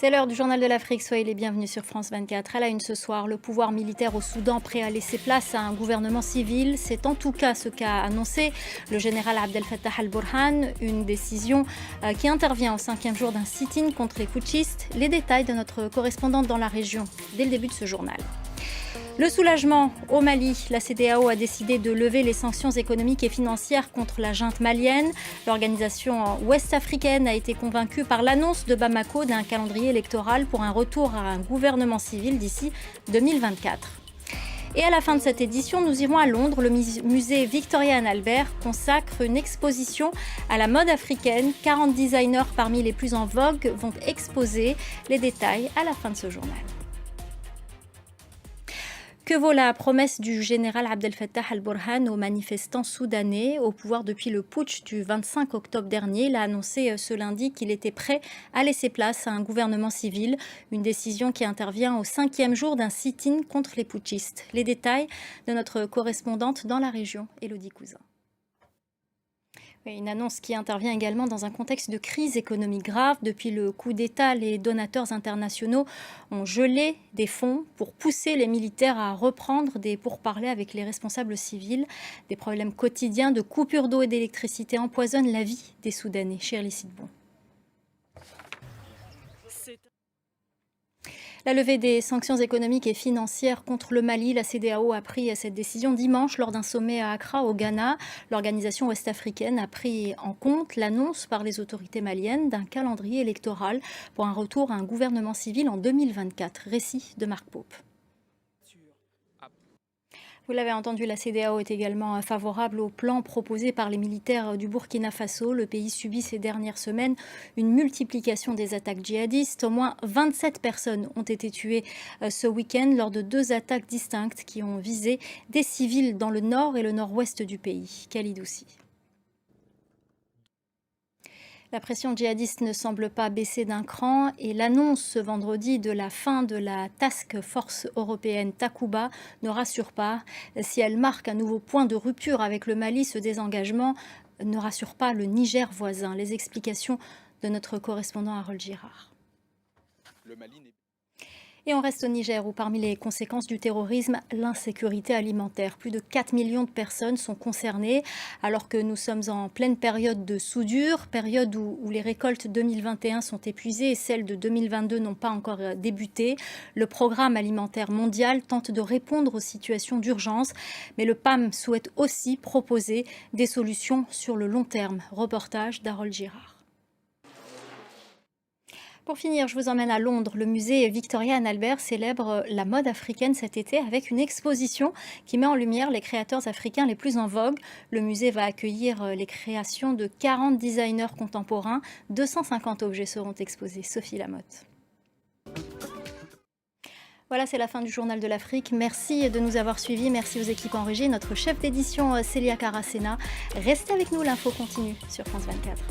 C'est l'heure du journal de l'Afrique, soyez les bienvenus sur France 24. À la une ce soir, le pouvoir militaire au Soudan prêt à laisser place à un gouvernement civil. C'est en tout cas ce qu'a annoncé le général Abdel Fattah al-Burhan, une décision qui intervient au 5e jour d'un sit-in contre les putschistes. Les détails de notre correspondante dans la région dès le début de ce journal. Le soulagement au Mali. La CEDEAO a décidé de lever les sanctions économiques et financières contre la junte malienne. L'organisation ouest-africaine a été convaincue par l'annonce de Bamako d'un calendrier électoral pour un retour à un gouvernement civil d'ici 2024. Et à la fin de cette édition, nous irons à Londres. Le musée Victoria & Albert consacre une exposition à la mode africaine. 40 designers parmi les plus en vogue vont exposer. Les détails à la fin de ce journal. Que vaut la promesse du général Abdel Fattah al-Burhan aux manifestants soudanais au pouvoir depuis le putsch du 25 octobre dernier? Il a annoncé ce lundi qu'il était prêt à laisser place à un gouvernement civil, une décision qui intervient au 5e jour d'un sit-in contre les putschistes. Les détails de notre correspondante dans la région, Élodie Cousin. Une annonce qui intervient également dans un contexte de crise économique grave. Depuis le coup d'État, les donateurs internationaux ont gelé des fonds pour pousser les militaires à reprendre des pourparlers avec les responsables civils. Des problèmes quotidiens de coupure d'eau et d'électricité empoisonnent la vie des Soudanais. Shirley Sidbon. La levée des sanctions économiques et financières contre le Mali, la CEDEAO a pris cette décision dimanche lors d'un sommet à Accra, au Ghana. L'organisation ouest-africaine a pris en compte l'annonce par les autorités maliennes d'un calendrier électoral pour un retour à un gouvernement civil en 2024. Récit de Marc Pope. Vous l'avez entendu, la CEDEAO est également favorable au plan proposé par les militaires du Burkina Faso. Le pays subit ces dernières semaines une multiplication des attaques djihadistes. Au moins 27 personnes ont été tuées ce week-end lors de 2 attaques distinctes qui ont visé des civils dans le nord et le nord-ouest du pays. Khalid Oussi. La pression djihadiste ne semble pas baisser d'un cran et l'annonce ce vendredi de la fin de la task force européenne Takuba ne rassure pas. Si elle marque un nouveau point de rupture avec le Mali, ce désengagement ne rassure pas le Niger voisin. Les explications de notre correspondant Harold Girard. Et on reste au Niger où parmi les conséquences du terrorisme, l'insécurité alimentaire. Plus de 4 millions de personnes sont concernées alors que nous sommes en pleine période de soudure, période où les récoltes 2021 sont épuisées et celles de 2022 n'ont pas encore débuté. Le programme alimentaire mondial tente de répondre aux situations d'urgence, mais le PAM souhaite aussi proposer des solutions sur le long terme. Reportage d'Harold Girard. Pour finir, je vous emmène à Londres. Le musée Victoria & Albert célèbre la mode africaine cet été avec une exposition qui met en lumière les créateurs africains les plus en vogue. Le musée va accueillir les créations de 40 designers contemporains. 250 objets seront exposés. Sophie Lamotte. Voilà, c'est la fin du journal de l'Afrique. Merci de nous avoir suivis. Merci aux équipes en régie. Notre chef d'édition Célia Caracena. Restez avec nous, l'info continue sur France 24.